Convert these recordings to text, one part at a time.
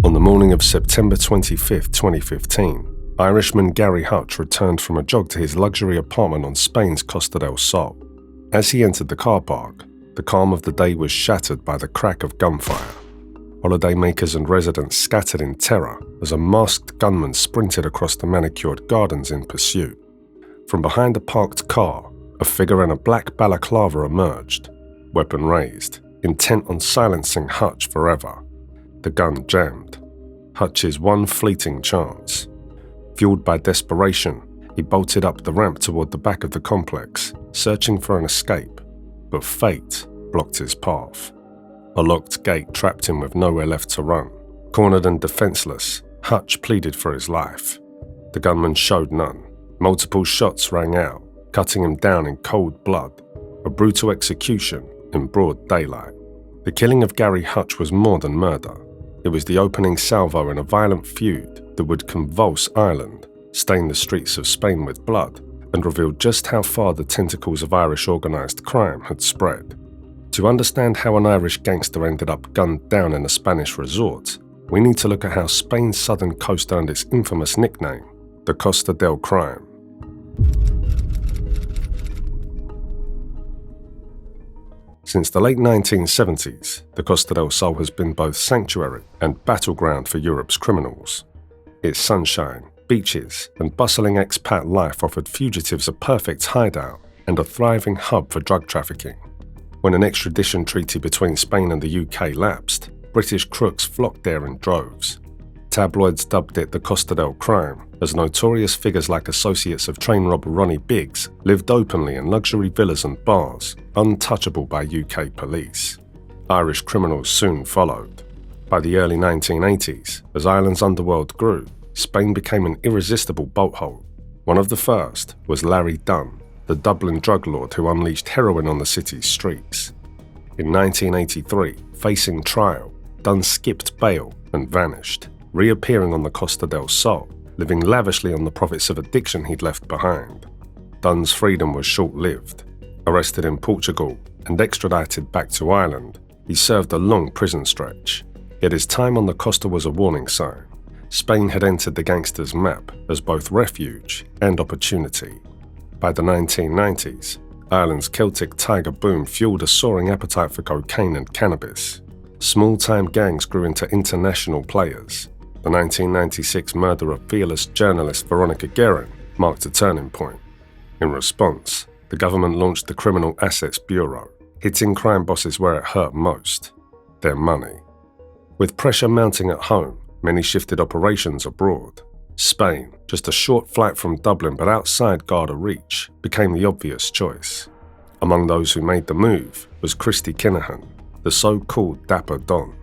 On the morning of September 25, 2015, Irishman Gary Hutch returned from a jog to his luxury apartment on Spain's Costa del Sol. As he entered the car park, the calm of the day was shattered by the crack of gunfire. Holidaymakers and residents scattered in terror as a masked gunman sprinted across the manicured gardens in pursuit. From behind a parked car, a figure in a black balaclava emerged, weapon raised, intent on silencing Hutch forever. The gun jammed. Hutch's one fleeting chance. Fueled by desperation, he bolted up the ramp toward the back of the complex, searching for an escape, but fate blocked his path. A locked gate trapped him with nowhere left to run. Cornered and defenseless, Hutch pleaded for his life. The gunman showed none. Multiple shots rang out, cutting him down in cold blood, a brutal execution in broad daylight. The killing of Gary Hutch was more than murder. It was the opening salvo in a violent feud that would convulse Ireland, stain the streets of Spain with blood, and reveal just how far the tentacles of Irish organised crime had spread. To understand how an Irish gangster ended up gunned down in a Spanish resort, we need to look at how Spain's southern coast earned its infamous nickname, the Costa del Crime. Since the late 1970s, the Costa del Sol has been both sanctuary and battleground for Europe's criminals. Its sunshine, beaches, and bustling expat life offered fugitives a perfect hideout and a thriving hub for drug trafficking. When an extradition treaty between Spain and the UK lapsed, British crooks flocked there in droves. Tabloids dubbed it the Costa del Crime, as notorious figures like associates of train robber Ronnie Biggs lived openly in luxury villas and bars, untouchable by UK police. Irish criminals soon followed. By the early 1980s, as Ireland's underworld grew, Spain became an irresistible bolt hole. One of the first was Larry Dunn, the Dublin drug lord who unleashed heroin on the city's streets. In 1983, facing trial, Dunn skipped bail and vanished, reappearing on the Costa del Sol, living lavishly on the profits of addiction he'd left behind. Dunn's freedom was short-lived. Arrested in Portugal and extradited back to Ireland, he served a long prison stretch. Yet his time on the Costa was a warning sign. Spain had entered the gangster's map as both refuge and opportunity. By the 1990s, Ireland's Celtic tiger boom fueled a soaring appetite for cocaine and cannabis. Small-time gangs grew into international players. The 1996 murder of fearless journalist Veronica Guerin marked a turning point. In response, the government launched the Criminal Assets Bureau, hitting crime bosses where it hurt most: their money. With pressure mounting at home, many shifted operations abroad. Spain, just a short flight from Dublin but outside Garda reach, became the obvious choice. Among those who made the move was Hutch-Kinahan, the so-called Dapper Don.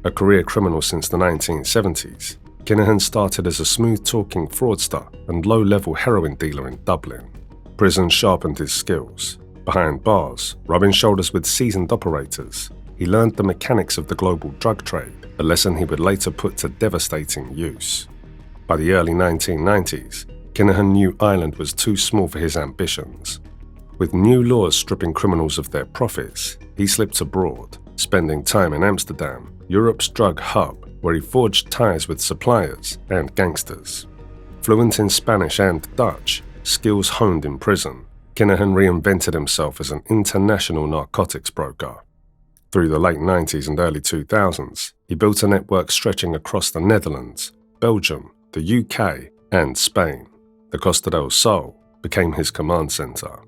A career criminal since the 1970s, Kinahan started as a smooth-talking fraudster and low-level heroin dealer in Dublin. Prison sharpened his skills. Behind bars, rubbing shoulders with seasoned operators, he learned the mechanics of the global drug trade, a lesson he would later put to devastating use. By the early 1990s, Kinahan knew Ireland was too small for his ambitions. With new laws stripping criminals of their profits, he slipped abroad, spending time in Amsterdam, Europe's drug hub, where he forged ties with suppliers and gangsters. Fluent in Spanish and Dutch, skills honed in prison, Kinahan reinvented himself as an international narcotics broker. Through the late 90s and early 2000s, he built a network stretching across the Netherlands, Belgium, the UK, and Spain. The Costa del Sol became his command center.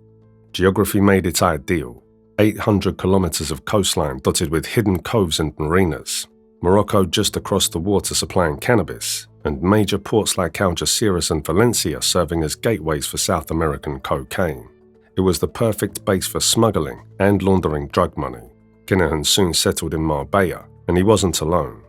Geography made it ideal. 800 kilometers of coastline dotted with hidden coves and marinas, Morocco just across the water supplying cannabis, and major ports like Algeciras and Valencia serving as gateways for South American cocaine. It was the perfect base for smuggling and laundering drug money. Kinahan soon settled in Marbella, and he wasn't alone.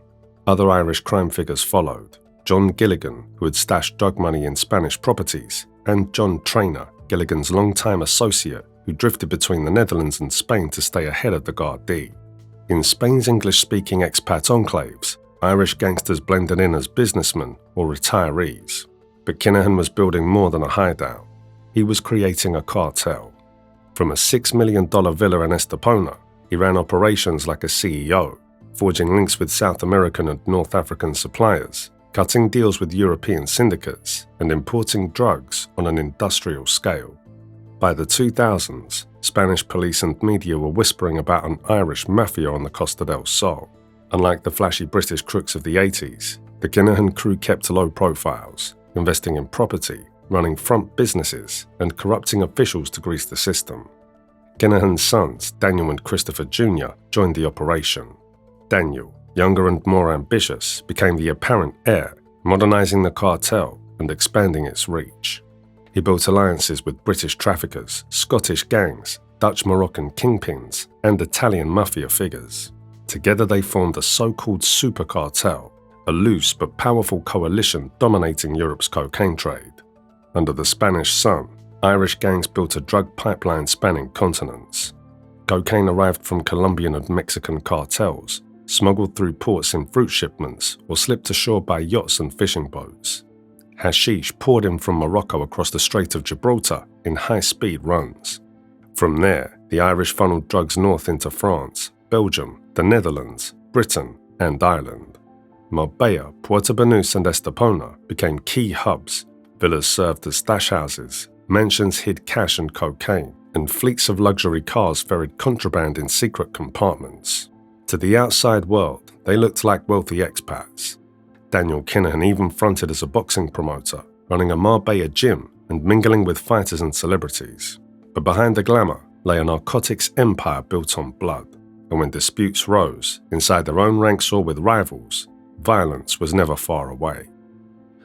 Other Irish crime figures followed: John Gilligan, who had stashed drug money in Spanish properties, and John Traynor, Gilligan's longtime associate, who drifted between the Netherlands and Spain to stay ahead of the Gardaí. In Spain's English-speaking expat enclaves, Irish gangsters blended in as businessmen or retirees. But Kinahan was building more than a hideout. He was creating a cartel. From a $6 million villa in Estepona, he ran operations like a CEO, forging links with South American and North African suppliers, cutting deals with European syndicates, and importing drugs on an industrial scale. By the 2000s, Spanish police and media were whispering about an Irish mafia on the Costa del Sol. Unlike the flashy British crooks of the 80s, the Kinahan crew kept low profiles, investing in property, running front businesses, and corrupting officials to grease the system. Kinahan's sons, Daniel and Christopher Jr., joined the operation. Daniel, younger and more ambitious, became the apparent heir, modernizing the cartel and expanding its reach. He built alliances with British traffickers, Scottish gangs, Dutch-Moroccan kingpins, and Italian mafia figures. Together they formed a so-called super cartel, a loose but powerful coalition dominating Europe's cocaine trade. Under the Spanish sun, Irish gangs built a drug pipeline spanning continents. Cocaine arrived from Colombian and Mexican cartels, smuggled through ports in fruit shipments, or slipped ashore by yachts and fishing boats. Hashish poured in from Morocco across the Strait of Gibraltar in high-speed runs. From there, the Irish funneled drugs north into France, Belgium, the Netherlands, Britain, and Ireland. Marbella, Puerto Banús, and Estepona became key hubs. Villas served as stash houses, mansions hid cash and cocaine, and fleets of luxury cars ferried contraband in secret compartments. To the outside world, they looked like wealthy expats. Daniel Kinahan even fronted as a boxing promoter, running a Marbella gym and mingling with fighters and celebrities. But behind the glamour lay a narcotics empire built on blood, and when disputes rose, inside their own ranks or with rivals, violence was never far away.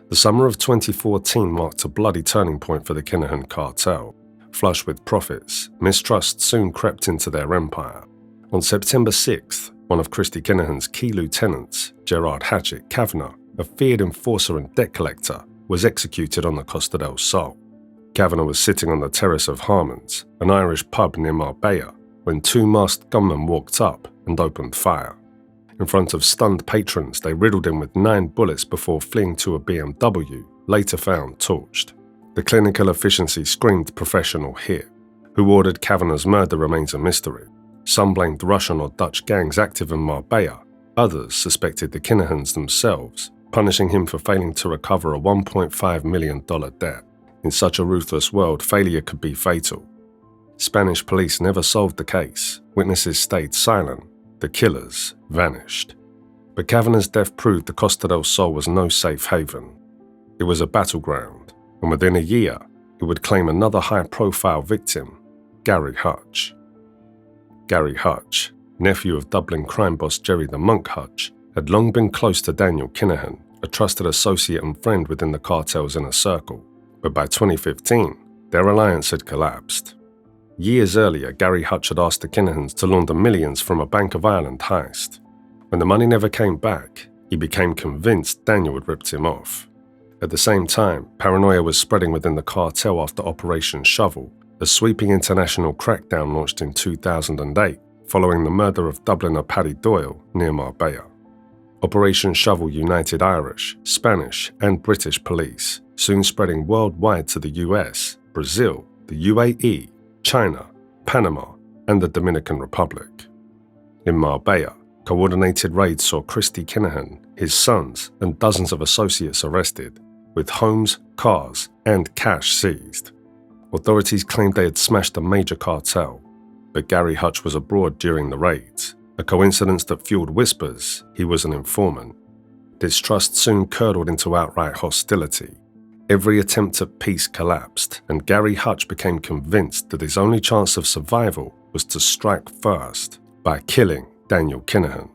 The summer of 2014 marked a bloody turning point for the Kinahan cartel. Flush with profits, mistrust soon crept into their empire. On September 6th, one of Christy Kinahan's key lieutenants, Gerard Hutch-Kinahan, a feared enforcer and debt collector, was executed on the Costa del Sol. Kavanagh was sitting on the terrace of Harmon's, an Irish pub near Marbella, when two masked gunmen walked up and opened fire. In front of stunned patrons, they riddled him with 9 bullets before fleeing to a BMW, later found torched. The clinical efficiency screamed professional hit. Who ordered Kavanagh's murder remains a mystery. Some blamed Russian or Dutch gangs active in Marbella. Others suspected the Kinahans themselves, punishing him for failing to recover a $1.5 million debt. In such a ruthless world, failure could be fatal. Spanish police never solved the case. Witnesses stayed silent. The killers vanished. But Kavanagh's death proved the Costa del Sol was no safe haven. It was a battleground, and within a year, it would claim another high-profile victim, Gary Hutch. Gary Hutch, nephew of Dublin crime boss Jerry the Monk Hutch, had long been close to Daniel Kinahan, a trusted associate and friend within the cartel's inner circle. But by 2015, their alliance had collapsed. Years earlier, Gary Hutch had asked the Kinahans to launder millions from a Bank of Ireland heist. When the money never came back, he became convinced Daniel had ripped him off. At the same time, paranoia was spreading within the cartel after Operation Shovel, a sweeping international crackdown launched in 2008 following the murder of Dubliner Paddy Doyle near Marbella. Operation Shovel united Irish, Spanish, and British police, soon spreading worldwide to the US, Brazil, the UAE, China, Panama, and the Dominican Republic. In Marbella, coordinated raids saw Christy Kinahan, his sons, and dozens of associates arrested, with homes, cars, and cash seized. Authorities claimed they had smashed a major cartel, but Gary Hutch was abroad during the raids, a coincidence that fueled whispers he was an informant. Distrust soon curdled into outright hostility. Every attempt at peace collapsed, and Gary Hutch became convinced that his only chance of survival was to strike first, by killing Daniel Kinahan.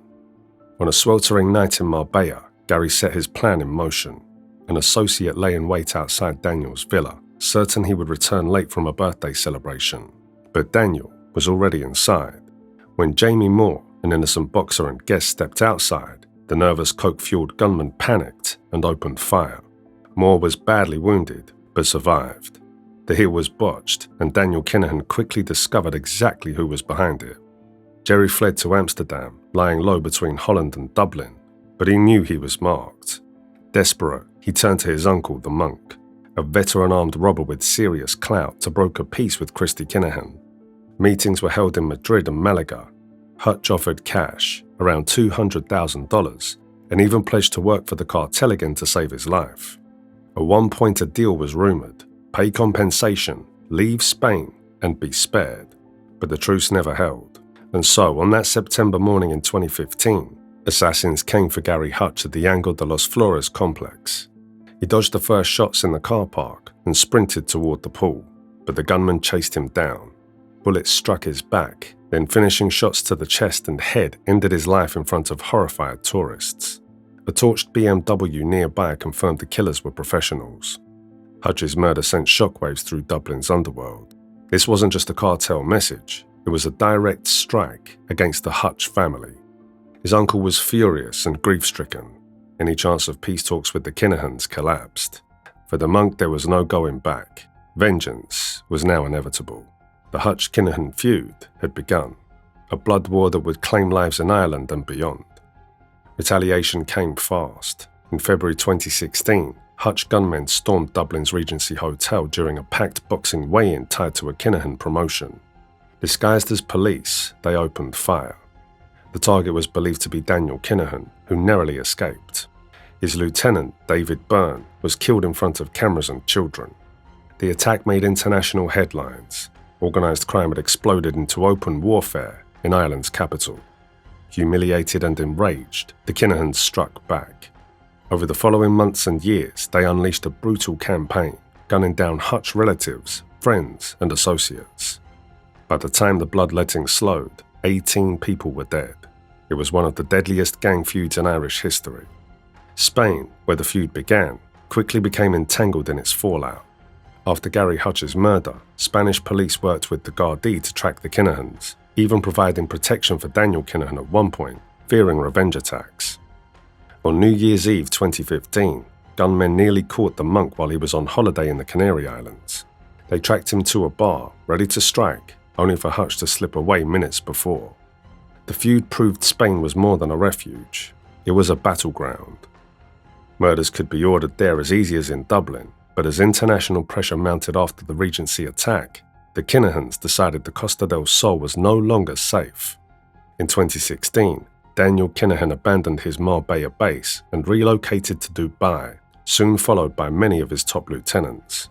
On a sweltering night in Marbella, Gary set his plan in motion. An associate lay in wait outside Daniel's villa, certain he would return late from a birthday celebration. But Daniel was already inside. When Jamie Moore, an innocent boxer and guest, stepped outside, the nervous coke-fueled gunman panicked and opened fire. Moore was badly wounded, but survived. The hit was botched, and Daniel Kinahan quickly discovered exactly who was behind it. Jerry fled to Amsterdam, lying low between Holland and Dublin, but he knew he was marked. Desperate, he turned to his uncle, the Monk, a veteran armed robber with serious clout, to broker peace with Christy Kinahan. Meetings were held in Madrid and Malaga. Hutch offered cash, around $200,000, and even pledged to work for the cartel again to save his life. At one point a deal was rumoured: pay compensation, leave Spain, and be spared. But the truce never held. And so, on that September morning in 2015, assassins came for Gary Hutch at the Angel de los Flores complex. He dodged the first shots in the car park and sprinted toward the pool, but the gunman chased him down. Bullets struck his back, then finishing shots to the chest and head ended his life in front of horrified tourists. A torched BMW nearby confirmed the killers were professionals. Hutch's murder sent shockwaves through Dublin's underworld. This wasn't just a cartel message, it was a direct strike against the Hutch family. His uncle was furious and grief-stricken. Any chance of peace talks with the Kinahans collapsed. For the monk, there was no going back. Vengeance was now inevitable. The Hutch-Kinahan feud had begun, a blood war that would claim lives in Ireland and beyond. Retaliation came fast. In February 2016, Hutch gunmen stormed Dublin's Regency Hotel during a packed boxing weigh-in tied to a Kinahan promotion. Disguised as police, they opened fire. The target was believed to be Daniel Kinahan, who narrowly escaped. His lieutenant, David Byrne, was killed in front of cameras and children. The attack made international headlines. Organised crime had exploded into open warfare in Ireland's capital. Humiliated and enraged, the Kinahans struck back. Over the following months and years, they unleashed a brutal campaign, gunning down Hutch relatives, friends, and associates. By the time the bloodletting slowed, 18 people were dead. It was one of the deadliest gang feuds in Irish history. Spain, where the feud began, quickly became entangled in its fallout. After Gary Hutch's murder, Spanish police worked with the Gardaí to track the Kinahans, even providing protection for Daniel Kinahan at one point, fearing revenge attacks. On New Year's Eve 2015, gunmen nearly caught the monk while he was on holiday in the Canary Islands. They tracked him to a bar, ready to strike, only for Hutch to slip away minutes before. The feud proved Spain was more than a refuge. It was a battleground. Murders could be ordered there as easy as in Dublin, but as international pressure mounted after the Regency attack, the Kinahans decided the Costa del Sol was no longer safe. In 2016, Daniel Kinahan abandoned his Marbella base and relocated to Dubai, soon followed by many of his top lieutenants.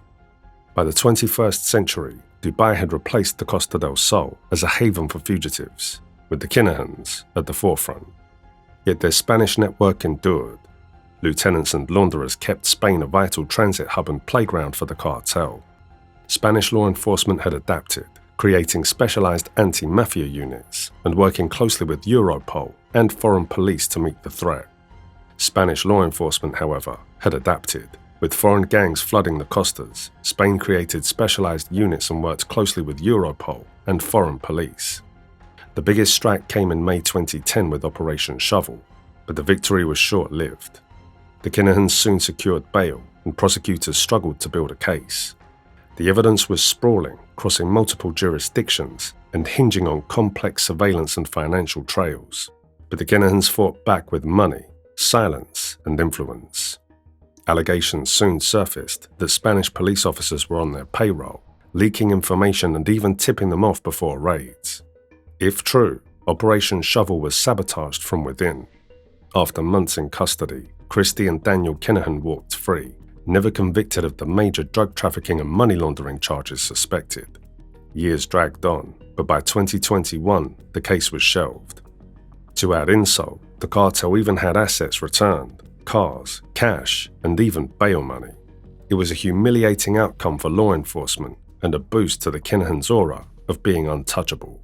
By the 21st century, Dubai had replaced the Costa del Sol as a haven for fugitives, with the Kinahans at the forefront. Yet their Spanish network endured. Lieutenants and launderers kept Spain a vital transit hub and playground for the cartel. Spanish law enforcement had adapted, creating specialized anti-mafia units and working closely with Europol and foreign police to meet the threat. Spanish law enforcement, however, had adapted. With foreign gangs flooding the costas, Spain created specialized units and worked closely with Europol and foreign police. The biggest strike came in May 2010 with Operation Shovel, but the victory was short-lived. The Kinahans soon secured bail, and prosecutors struggled to build a case. The evidence was sprawling, crossing multiple jurisdictions and hinging on complex surveillance and financial trails. But the Kinahans fought back with money, silence, and influence. Allegations soon surfaced that Spanish police officers were on their payroll, leaking information and even tipping them off before raids. If true, Operation Shovel was sabotaged from within. After months in custody, Christy and Daniel Kinahan walked free, never convicted of the major drug trafficking and money laundering charges suspected. Years dragged on, but by 2021, the case was shelved. To add insult, the cartel even had assets returned, cars, cash, and even bail money. It was a humiliating outcome for law enforcement and a boost to the Kinahans' aura of being untouchable.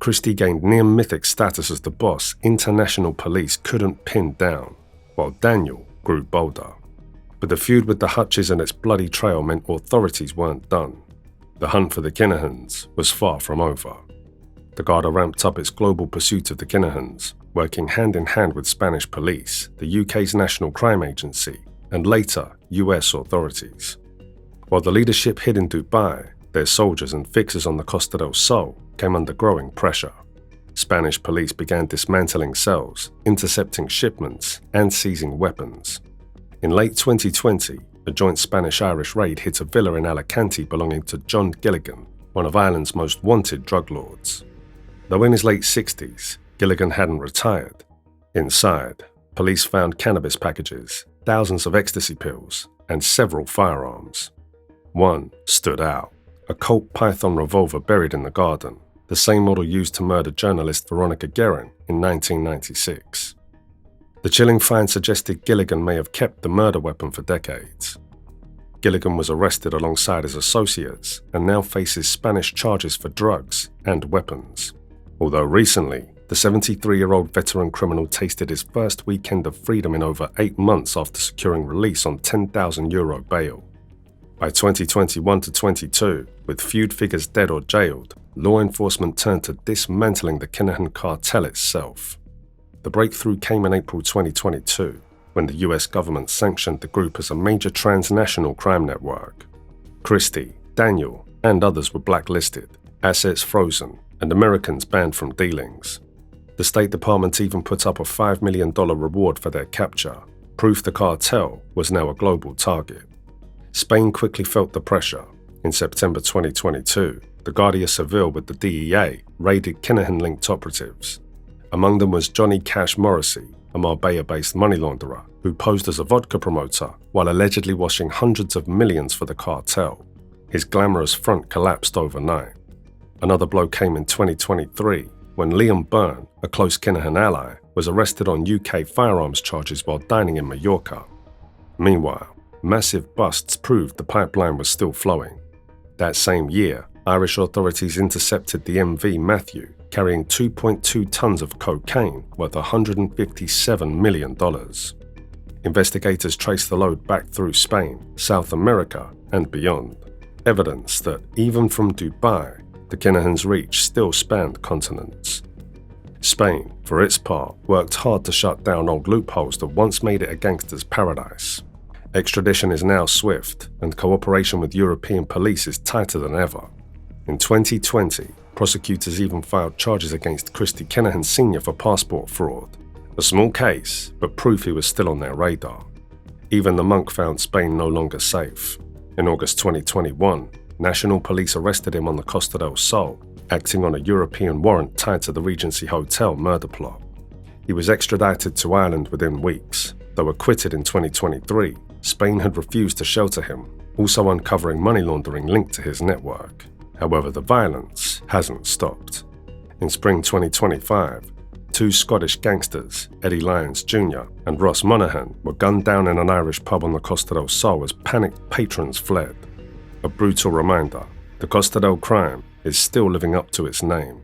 Christie gained near-mythic status as the boss international police couldn't pin down, while Daniel grew bolder. But the feud with the Hutches and its bloody trail meant authorities weren't done. The hunt for the Kinahans was far from over. The Garda ramped up its global pursuit of the Kinahans, working hand-in-hand with Spanish police, the UK's National Crime Agency, and later US authorities. While the leadership hid in Dubai, their soldiers and fixers on the Costa del Sol came under growing pressure. Spanish police began dismantling cells, intercepting shipments, and seizing weapons. In late 2020, a joint Spanish-Irish raid hit a villa in Alicante belonging to John Gilligan, one of Ireland's most wanted drug lords. Though in his late 60s, Gilligan hadn't retired. Inside, police found cannabis packages, thousands of ecstasy pills, and several firearms. One stood out, a Colt Python revolver buried in the garden, the same model used to murder journalist Veronica Guerin in 1996. The chilling find suggested Gilligan may have kept the murder weapon for decades. Gilligan was arrested alongside his associates and now faces Spanish charges for drugs and weapons. Although recently, the 73-year-old veteran criminal tasted his first weekend of freedom in over 8 months after securing release on €10,000 bail. By 2021 to 22, with feud figures dead or jailed, law enforcement turned to dismantling the Kinahan cartel itself. The breakthrough came in April 2022, when the US government sanctioned the group as a major transnational crime network. Christie, Daniel, and others were blacklisted, assets frozen, and Americans banned from dealings. The State Department even put up a $5 million reward for their capture, proof the cartel was now a global target. Spain quickly felt the pressure. In September 2022, the Guardia Civil with the DEA raided Kinahan-linked operatives. Among them was Johnny Cash Morrissey, a Marbella-based money launderer who posed as a vodka promoter while allegedly washing hundreds of millions for the cartel. His glamorous front collapsed overnight. Another blow came in 2023 when Liam Byrne, a close Kinahan ally, was arrested on UK firearms charges while dining in Mallorca. Meanwhile, massive busts proved the pipeline was still flowing. That same year, Irish authorities intercepted the MV Matthew, carrying 2.2 tons of cocaine worth $157 million. Investigators traced the load back through Spain, South America, and beyond. Evidence that, even from Dubai, the Kinahans' reach still spanned continents. Spain, for its part, worked hard to shut down old loopholes that once made it a gangster's paradise. Extradition is now swift, and cooperation with European police is tighter than ever. In 2020, prosecutors even filed charges against Christy Kinahan Sr. for passport fraud. A small case, but proof he was still on their radar. Even the monk found Spain no longer safe. In August 2021, national police arrested him on the Costa del Sol, acting on a European warrant tied to the Regency Hotel murder plot. He was extradited to Ireland within weeks. Though acquitted in 2023, Spain had refused to shelter him, also uncovering money laundering linked to his network. However, the violence hasn't stopped. In spring 2025, 2 Scottish gangsters, Eddie Lyons Jr. and Ross Monaghan, were gunned down in an Irish pub on the Costa del Sol as panicked patrons fled. A brutal reminder, the Costa del crime is still living up to its name.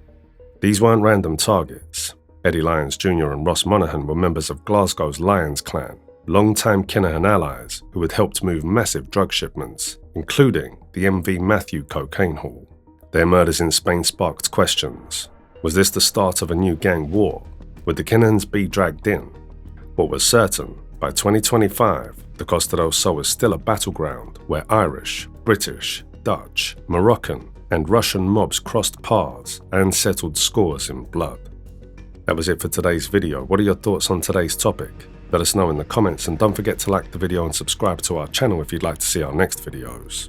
These weren't random targets. Eddie Lyons Jr. and Ross Monaghan were members of Glasgow's Lyons clan, long-time Kinahan allies who had helped move massive drug shipments, including the MV Matthew cocaine haul. Their murders in Spain sparked questions. Was this the start of a new gang war? Would the Kinahans be dragged in? What was certain, by 2025, the Costa del Sol was still a battleground where Irish, British, Dutch, Moroccan, and Russian mobs crossed paths and settled scores in blood. That was it for today's video. What are your thoughts on today's topic? Let us know in the comments, and don't forget to like the video and subscribe to our channel if you'd like to see our next videos.